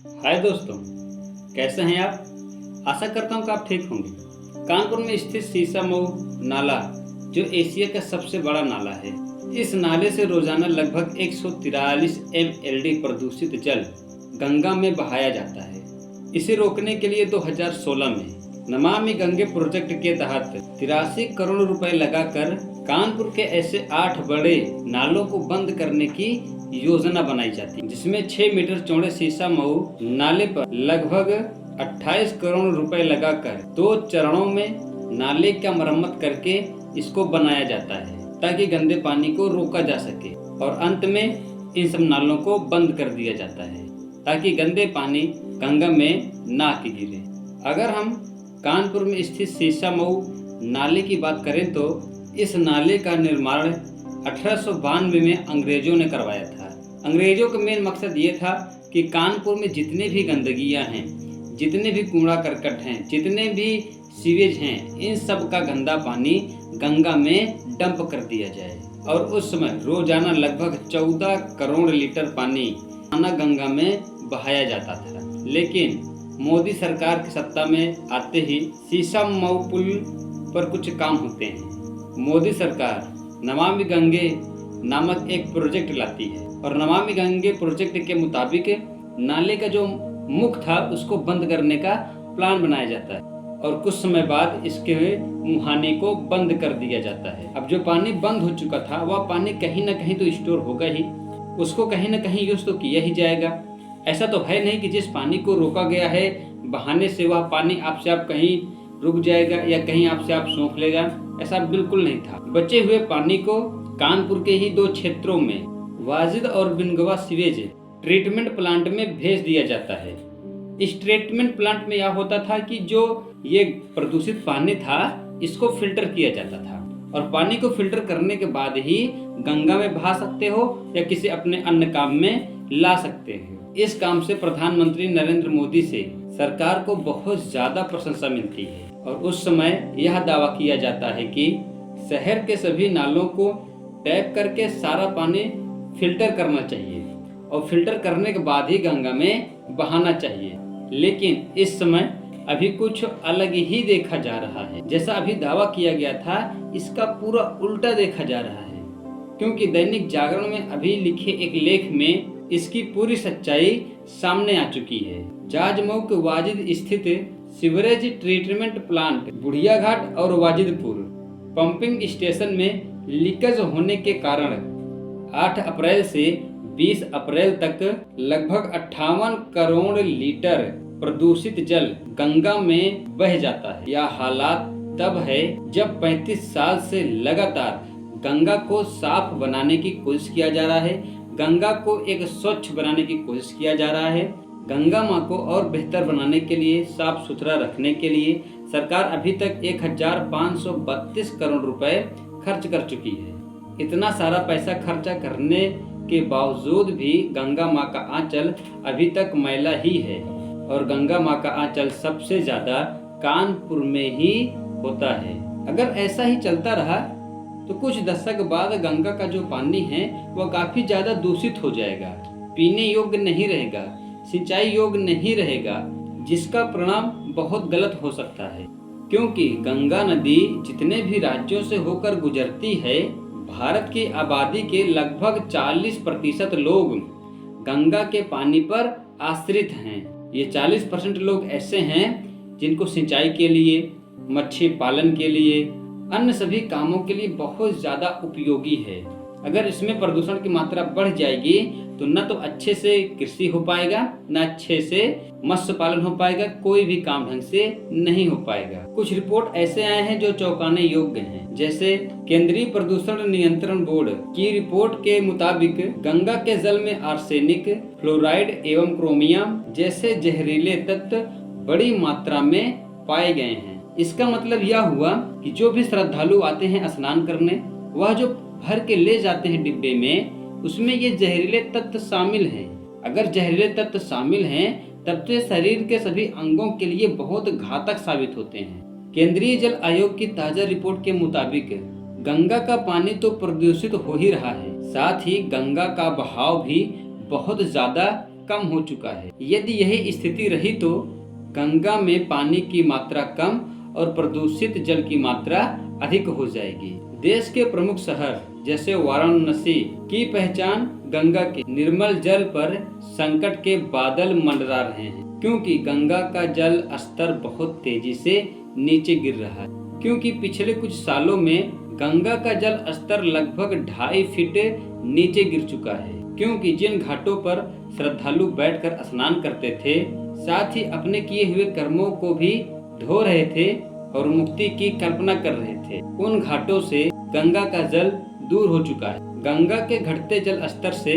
हाय दोस्तों, कैसे हैं आप। आशा करता हूं कि आप ठीक होंगे। कानपुर में स्थित शीशामऊ नाला जो एशिया का सबसे बड़ा नाला है। इस नाले से रोजाना लगभग 143 MLD प्रदूषित जल गंगा में बहाया जाता है। इसे रोकने के लिए 2016 में नमामि गंगे प्रोजेक्ट के तहत 83 करोड़ रुपए लगाकर कानपुर के ऐसे 8 बड़े नालों को बंद करने की योजना बनाई जाती है, जिसमें 6 मीटर चौड़े शीशामऊ नाले पर लगभग 28 करोड़ रुपए लगाकर 2 चरणों में नाले का मरम्मत करके इसको बनाया जाता है, ताकि गंदे पानी को रोका जा सके। और अंत में इन सब नालों को बंद कर दिया जाता है, ताकि गंदे पानी गंगा में ना के गिरे। अगर हम कानपुर में स्थित शीशामऊ नाले की बात करें तो इस नाले का निर्माण 1892 में अंग्रेजों ने करवाया था। अंग्रेजों का मेन मकसद ये था कि कानपुर में जितने भी गंदगियां हैं, जितने भी कूड़ा करकट हैं, जितने भी सीवेज हैं, इन सब का गंदा पानी गंगा में डंप कर दिया जाए। और उस समय रोजाना लगभग 14 करोड़ लीटर पानी गंगा में बहाया जाता था। लेकिन मोदी सरकार की सत्ता में आते ही शीशामऊ पुल पर कुछ काम होते हैं। मोदी सरकार नमामि गंगे नामक एक प्रोजेक्ट लाती है और नमामि गंगे प्रोजेक्ट के मुताबिक नाले का जो मुख था उसको बंद करने का प्लान बनाया जाता है और कुछ समय बाद इसके मुहाने को बंद कर दिया जाता है। अब जो पानी बंद हो चुका था वह पानी कहीं ना कहीं तो स्टोर होगा ही, उसको कहीं ना कहीं यूज तो किया ही जाएगा। ऐसा तो है नहीं कि जिस पानी को रोका गया है बहाने से वह पानी आपसे आप कहीं रुक जाएगा या कहीं आपसे आप सोख लेगा। ऐसा बिल्कुल नहीं था। बचे हुए पानी को कानपुर के ही 2 क्षेत्रों में वाजिद और बिनगवा सीवेज ट्रीटमेंट प्लांट में भेज दिया जाता है। इस ट्रीटमेंट प्लांट में यह होता था कि जो ये प्रदूषित पानी था इसको फिल्टर किया जाता था और पानी को फिल्टर करने के बाद ही गंगा में बहा सकते हो या किसी अपने अन्य काम में ला सकते हो। इस काम से प्रधानमंत्री नरेंद्र मोदी से सरकार को बहुत ज्यादा प्रशंसा मिलती है और उस समय यह दावा किया जाता है कि शहर के सभी नालों को टैप करके सारा पानी फिल्टर करना चाहिए और फिल्टर करने के बाद ही गंगा में बहाना चाहिए। लेकिन इस समय अभी कुछ अलग ही देखा जा रहा है। जैसा अभी दावा किया गया था इसका पूरा उल्टा देखा जा रहा है, क्योंकि दैनिक जागरण में अभी लिखे एक लेख में इसकी पूरी सच्चाई सामने आ चुकी है। जाजमऊ के वाजिद स्थित सीवरेज ट्रीटमेंट प्लांट बुढ़िया घाट और वाजिदपुर पंपिंग स्टेशन में लीकेज होने के कारण 8 अप्रैल से 20 अप्रैल तक लगभग 58 करोड़ लीटर प्रदूषित जल गंगा में बह जाता है। यह हालात तब है जब 35 साल से लगातार गंगा को साफ बनाने की कोशिश किया जा रहा है, गंगा को एक स्वच्छ बनाने की कोशिश किया जा रहा है। गंगा माँ को और बेहतर बनाने के लिए, साफ सुथरा रखने के लिए सरकार अभी तक 1532 करोड़ रुपए खर्च कर चुकी है। इतना सारा पैसा खर्चा करने के बावजूद भी गंगा माँ का आंचल अभी तक मैला ही है और गंगा माँ का आंचल सबसे ज्यादा कानपुर में ही होता है। अगर ऐसा ही चलता रहा तो कुछ दशक बाद गंगा का जो पानी है वह काफी ज्यादा दूषित हो जाएगा, पीने योग्य नहीं रहेगा, सिंचाई योग्य नहीं रहेगा, जिसका परिणाम बहुत गलत हो सकता है। क्योंकि गंगा नदी जितने भी राज्यों से होकर गुजरती है, भारत की आबादी के लगभग 40% लोग गंगा के पानी पर आश्रित हैं। ये 40% लोग ऐसे हैं जिनको सिंचाई के लिए, मछली पालन के लिए, अन्य सभी कामों के लिए बहुत ज्यादा उपयोगी है। अगर इसमें प्रदूषण की मात्रा बढ़ जाएगी तो न तो अच्छे से कृषि हो पाएगा, न अच्छे से मत्स्य पालन हो पाएगा, कोई भी काम ढंग से नहीं हो पाएगा। कुछ रिपोर्ट ऐसे आए हैं जो चौंकाने योग्य हैं। जैसे केंद्रीय प्रदूषण नियंत्रण बोर्ड की रिपोर्ट के मुताबिक गंगा के जल में आर्सेनिक, फ्लोराइड एवं क्रोमियम जैसे जहरीले तत्व बड़ी मात्रा में पाए गए हैं। इसका मतलब यह हुआ कि जो भी श्रद्धालु आते हैं स्नान करने, वह जो भर के ले जाते हैं डिब्बे में, उसमें ये जहरीले तत्व शामिल हैं। अगर जहरीले तत्व शामिल हैं तब तो शरीर के सभी अंगों के लिए बहुत घातक साबित होते हैं। केंद्रीय जल आयोग की ताजा रिपोर्ट के मुताबिक गंगा का पानी तो प्रदूषित हो ही रहा है, साथ ही गंगा का बहाव भी बहुत ज्यादा कम हो चुका है। यदि यही स्थिति रही तो गंगा में पानी की मात्रा कम और प्रदूषित जल की मात्रा अधिक हो जाएगी। देश के प्रमुख शहर जैसे वाराणसी की पहचान गंगा के निर्मल जल पर संकट के बादल मंडरा रहे हैं, क्योंकि गंगा का जल स्तर बहुत तेजी से नीचे गिर रहा है। क्योंकि पिछले कुछ सालों में गंगा का जल स्तर लगभग 2.5 फीट नीचे गिर चुका है। क्योंकि जिन घाटों पर श्रद्धालु बैठकर स्नान करते थे, साथ ही अपने किए हुए कर्मों को भी धो रहे थे और मुक्ति की कल्पना कर रहे थे, उन घाटों से गंगा का जल दूर हो चुका है। गंगा के घटते जल स्तर से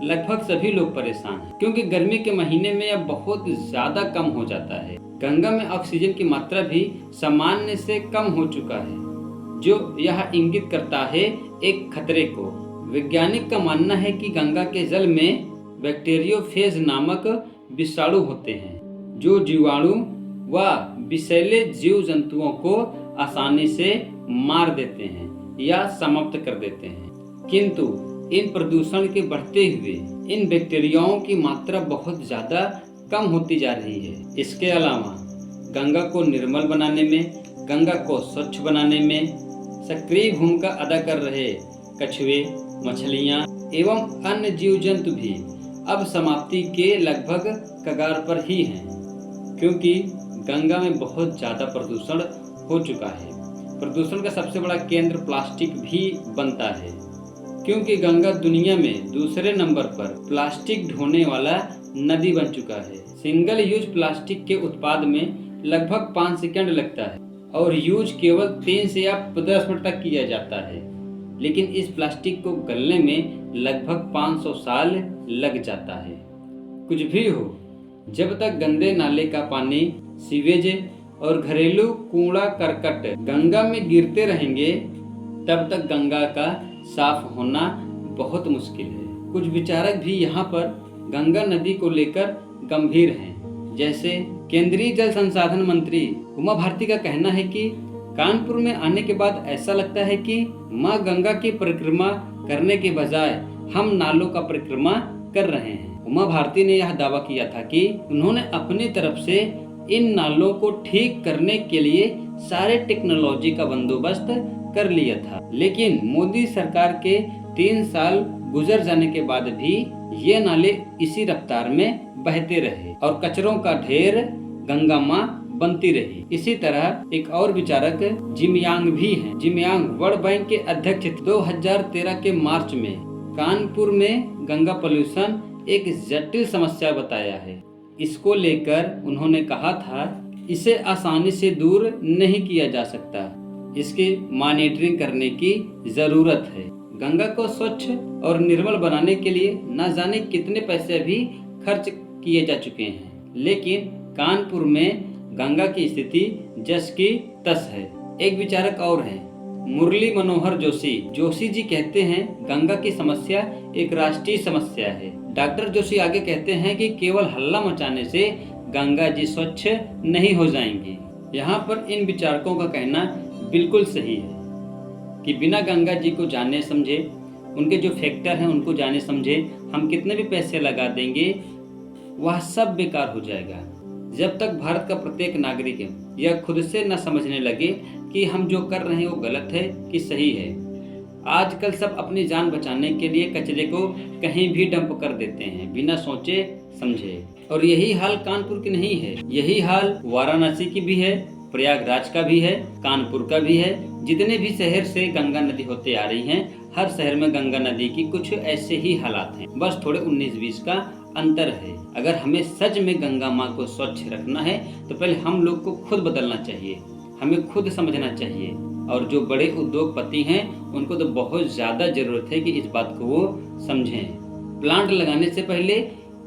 लगभग सभी लोग परेशान हैं, क्योंकि गर्मी के महीने में यह बहुत ज्यादा कम हो जाता है। गंगा में ऑक्सीजन की मात्रा भी सामान्य से कम हो चुका है, जो यह इंगित करता है एक खतरे को। वैज्ञानिक का मानना है कि गंगा के जल में बैक्टीरियोफेज नामक विषाणु होते हैं, जो जीवाणु व विषैले जीव जंतुओं को आसानी से मार देते हैं या समाप्त कर देते हैं। किंतु इन प्रदूषण के बढ़ते हुए इन बैक्टीरियाओं की मात्रा बहुत ज्यादा कम होती जा रही है। इसके अलावा गंगा को निर्मल बनाने में, गंगा को स्वच्छ बनाने में सक्रिय भूमिका अदा कर रहे कछुए, मछलियां एवं अन्य जीव जंतु भी अब समाप्ति के लगभग कगार पर ही हैं, क्योंकि गंगा में बहुत ज्यादा प्रदूषण हो चुका है। प्रदूषण का सबसे बड़ा केंद्र प्लास्टिक भी बनता है, क्योंकि गंगा दुनिया में दूसरे नंबर पर प्लास्टिक ढोने वाला नदी बन चुका है। सिंगल यूज प्लास्टिक के उत्पाद में लगभग 5 सेकंड लगता है और यूज केवल 3 से या 10 मिनट तक किया जाता है, लेकिन इस प्लास्टिक को गलने में लगभग 500 साल लग जाता है। कुछ भी हो, जब तक गंदे नाले का पानी, सीवेज और घरेलू कूड़ा करकट गंगा में गिरते रहेंगे, तब तक गंगा का साफ होना बहुत मुश्किल है। कुछ विचारक भी यहाँ पर गंगा नदी को लेकर गंभीर हैं। जैसे केंद्रीय जल संसाधन मंत्री उमा भारती का कहना है कि कानपुर में आने के बाद ऐसा लगता है कि माँ गंगा की परिक्रमा करने के बजाय हम नालों का परिक्रमा कर रहे हैं। उमा भारती ने यह दावा किया था कि उन्होंने अपनी तरफ से इन नालों को ठीक करने के लिए सारे टेक्नोलॉजी का बंदोबस्त कर लिया था, लेकिन मोदी सरकार के 3 साल गुजर जाने के बाद भी ये नाले इसी रफ्तार में बहते रहे और कचरों का ढेर गंगा माँ बनती रही। इसी तरह एक और विचारक जिमयांग भी हैं। जिमयांग वर्ल्ड बैंक के अध्यक्ष 2013 के मार्च में कानपुर में गंगा पॉल्यूशन एक जटिल समस्या बताया है। इसको लेकर उन्होंने कहा था, इसे आसानी से दूर नहीं किया जा सकता, इसकी मॉनिटरिंग करने की जरूरत है। गंगा को स्वच्छ और निर्मल बनाने के लिए न जाने कितने पैसे भी खर्च किए जा चुके हैं, लेकिन कानपुर में गंगा की स्थिति जस की तस है। एक विचारक और हैं, मुरली मनोहर जोशी जी कहते हैं गंगा की समस्या एक राष्ट्रीय समस्या है। डॉक्टर जोशी आगे कहते हैं कि केवल हल्ला मचाने से गंगा जी स्वच्छ नहीं हो जाएंगी। यहाँ पर इन विचारकों का कहना बिल्कुल सही है कि बिना गंगा जी को जाने समझे, उनके जो फैक्टर हैं उनको जाने समझे हम कितने भी पैसे लगा देंगे, वह सब बेकार हो जाएगा। जब तक भारत का प्रत्येक नागरिक यह खुद से न समझने लगे कि हम जो कर रहे हैं वो गलत है कि सही है। आजकल सब अपनी जान बचाने के लिए कचरे को कहीं भी डंप कर देते हैं बिना सोचे समझे, और यही हाल कानपुर की नहीं है, यही हाल वाराणसी की भी है, प्रयागराज का भी है, कानपुर का भी है। जितने भी शहर से गंगा नदी होते आ रही हैं, हर शहर में गंगा नदी की कुछ ऐसे ही हालात हैं, बस थोड़े 19-20 का अंतर है। अगर हमें सच में गंगा माँ को स्वच्छ रखना है तो पहले हम लोग को खुद बदलना चाहिए, हमें खुद समझना चाहिए, और जो बड़े उद्योगपति हैं उनको तो बहुत ज्यादा जरूरत है कि इस बात को वो समझें। प्लांट लगाने से पहले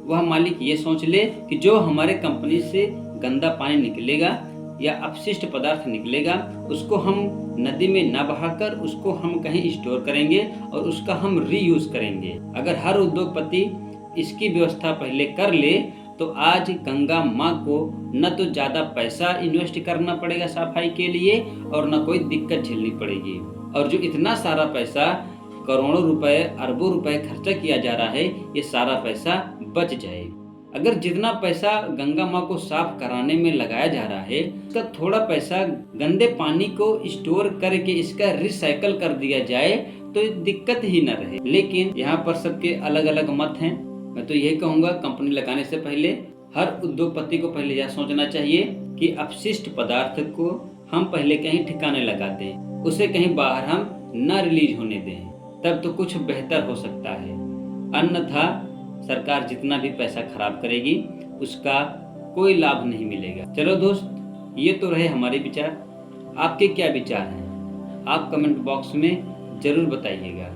वह मालिक ये सोच ले कि जो हमारे कंपनी से गंदा पानी निकलेगा या अपशिष्ट पदार्थ निकलेगा, उसको हम नदी में न बहाकर उसको हम कहीं स्टोर करेंगे और उसका हम रीयूज करेंगे। अगर हर उद्योगपति इसकी व्यवस्था पहले कर ले तो आज गंगा माँ को न तो ज्यादा पैसा इन्वेस्ट करना पड़ेगा सफाई के लिए और न कोई दिक्कत झेलनी पड़ेगी, और जो इतना सारा पैसा करोड़ों रुपए, अरबों रुपए खर्चा किया जा रहा है, ये सारा पैसा बच जाए। अगर जितना पैसा गंगा माँ को साफ कराने में लगाया जा रहा है, उसका थोड़ा पैसा गंदे पानी को स्टोर करके इसका रिसाइकल कर दिया जाए तो दिक्कत ही न रहे। लेकिन यहाँ पर सबके अलग अलग मत हैं। मैं तो यही कहूँगा, कंपनी लगाने से पहले हर उद्योगपति को पहले यह सोचना चाहिए कि अपशिष्ट पदार्थ को हम पहले कहीं ठिकाने लगा दें, उसे कहीं बाहर हम न रिलीज होने दें, तब तो कुछ बेहतर हो सकता है। अन्यथा सरकार जितना भी पैसा खराब करेगी उसका कोई लाभ नहीं मिलेगा। चलो दोस्त, ये तो रहे हमारे विचार। आपके क्या विचार हैं आप कमेंट बॉक्स में जरूर बताइएगा।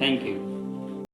Thank you.